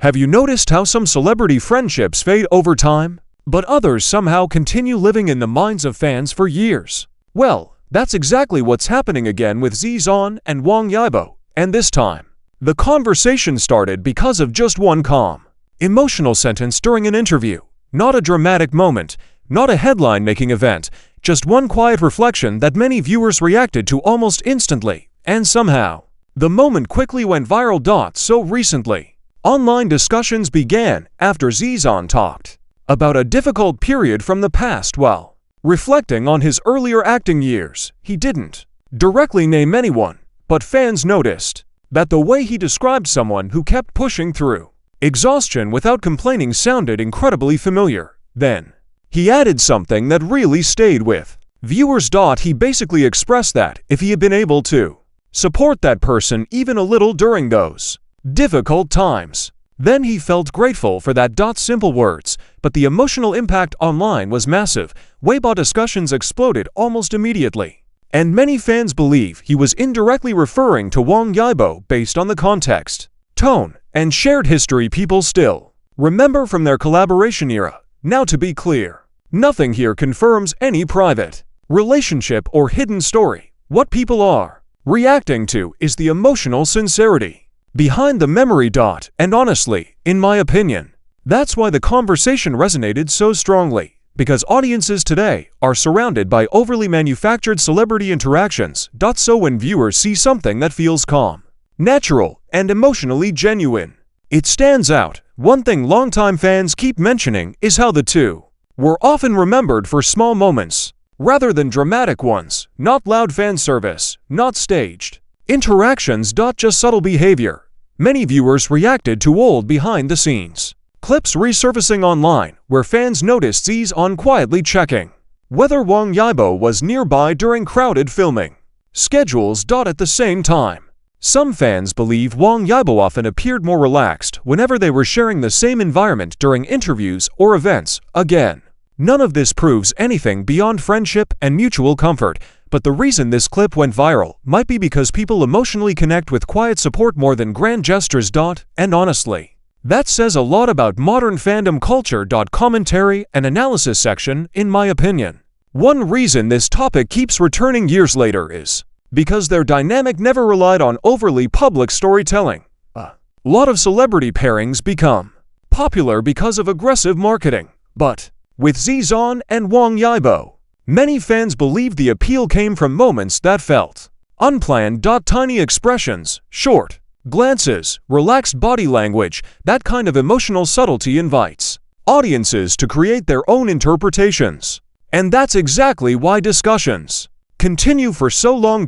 Have you noticed how some celebrity friendships fade over time, but others somehow continue living in the minds of fans for years? Well, that's exactly what's happening again with Zhan and Wang Yibo, and this time, the conversation started because of just one calm, emotional sentence during an interview. Not a dramatic moment, not a headline-making event, just one quiet reflection that many viewers reacted to almost instantly, and somehow, the moment quickly went viral. So recently, online discussions began after Zhan talked about a difficult period from the past while reflecting on his earlier acting years. He didn't directly name anyone, but fans noticed that the way he described someone who kept pushing through exhaustion without complaining sounded incredibly familiar. Then, he added something that really stayed with viewers. He basically expressed that if he had been able to support that person even a little during those difficult times, then he felt grateful for that. Simple words, but the emotional impact online was massive. Weibo discussions exploded almost immediately, and many fans believe he was indirectly referring to Wang Yibo based on the context, tone, and shared history people still remember from their collaboration era. Now, to be clear, nothing here confirms any private relationship or hidden story. What people are reacting to is the emotional sincerity behind the memory. And honestly, in my opinion, that's why the conversation resonated so strongly, because audiences today are surrounded by overly manufactured celebrity interactions. So when viewers see something that feels calm, natural, and emotionally genuine, it stands out. One thing longtime fans keep mentioning is how the two were often remembered for small moments rather than dramatic ones. Not loud fan service, not staged interactions. Just subtle behavior. Many viewers reacted to old behind-the-scenes clips resurfacing online where fans noticed Zhan quietly checking whether Wang Yibo was nearby during crowded filming schedules. At the same time, some fans believe Wang Yibo often appeared more relaxed whenever they were sharing the same environment during interviews or events. Again, none of this proves anything beyond friendship and mutual comfort, but the reason this clip went viral might be because people emotionally connect with quiet support more than grand gestures. And honestly, that says a lot about modern fandom culture. Commentary and analysis section, in my opinion. One reason this topic keeps returning years later is because their dynamic never relied on overly public storytelling. A lot of celebrity pairings become popular because of aggressive marketing, but with Zhan and Wang Yibo, many fans believe the appeal came from moments that felt unplanned. Tiny expressions, short glances, relaxed body language, that kind of emotional subtlety invites audiences to create their own interpretations. And that's exactly why discussions continue for so long.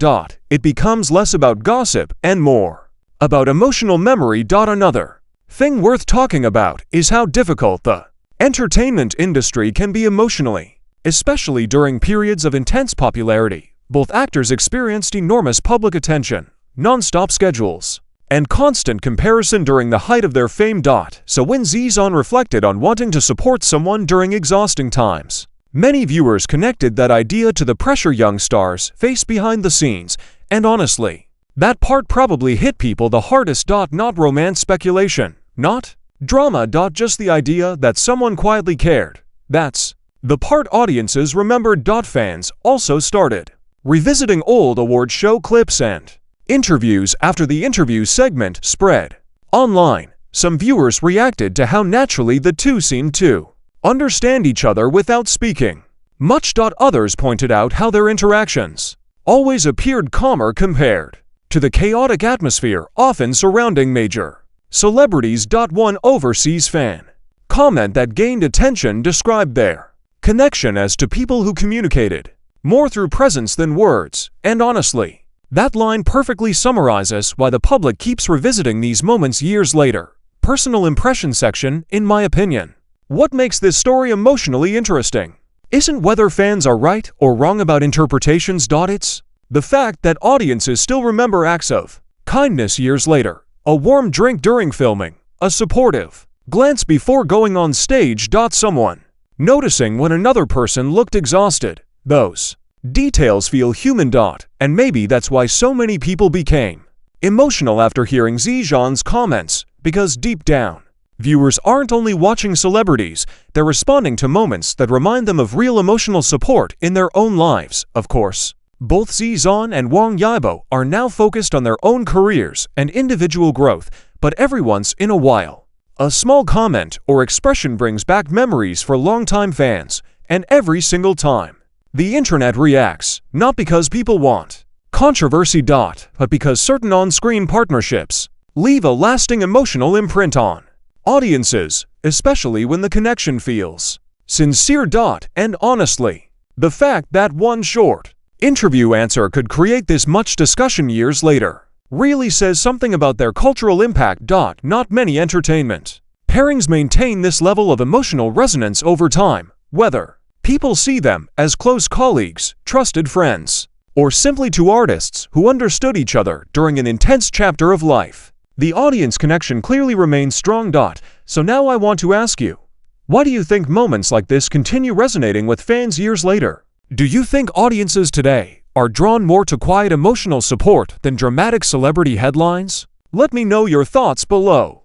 It becomes less about gossip and more about emotional memory. Another thing worth talking about is how difficult the entertainment industry can be emotionally, especially during periods of intense popularity. Both actors experienced enormous public attention, non-stop schedules, and constant comparison during the height of their fame. So when Zhan reflected on wanting to support someone during exhausting times, many viewers connected that idea to the pressure young stars face behind the scenes, and honestly, that part probably hit people the hardest. Not romance speculation, not drama. Just the idea that someone quietly cared. That's the part audiences remembered. Fans also started revisiting old award show clips and interviews after the interview segment spread online. Some viewers reacted to how naturally the two seemed to understand each other without speaking much. Others pointed out how their interactions always appeared calmer compared to the chaotic atmosphere often surrounding major celebrities. One overseas fan comment that gained attention described their connection as to people who communicated more through presence than words, and honestly, that line perfectly summarizes why the public keeps revisiting these moments years later. Personal impression section, in my opinion. What makes this story emotionally interesting isn't whether fans are right or wrong about interpretations. It's the fact that audiences still remember acts of kindness years later, a warm drink during filming, a supportive glance before going on stage. Someone noticing when another person looked exhausted. Those details feel human. And maybe that's why so many people became emotional after hearing Zhan's comments, because deep down, Viewers aren't only watching celebrities, they're responding to moments that remind them of real emotional support in their own lives, of course. Both Zhan and Wang Yibo are now focused on their own careers and individual growth, but every once in a while, a small comment or expression brings back memories for longtime fans, and every single time, the internet reacts, not because people want controversy, but because certain on-screen partnerships leave a lasting emotional imprint on audiences, especially when the connection feels sincere. And honestly, the fact that one short interview answer could create this much discussion years later really says something about their cultural impact. Not many entertainment pairings maintain this level of emotional resonance over time, whether people see them as close colleagues, trusted friends, or simply two artists who understood each other during an intense chapter of life. The audience connection clearly remains strong. So now I want to ask you, why do you think moments like this continue resonating with fans years later? Do you think audiences today are drawn more to quiet emotional support than dramatic celebrity headlines? Let me know your thoughts below.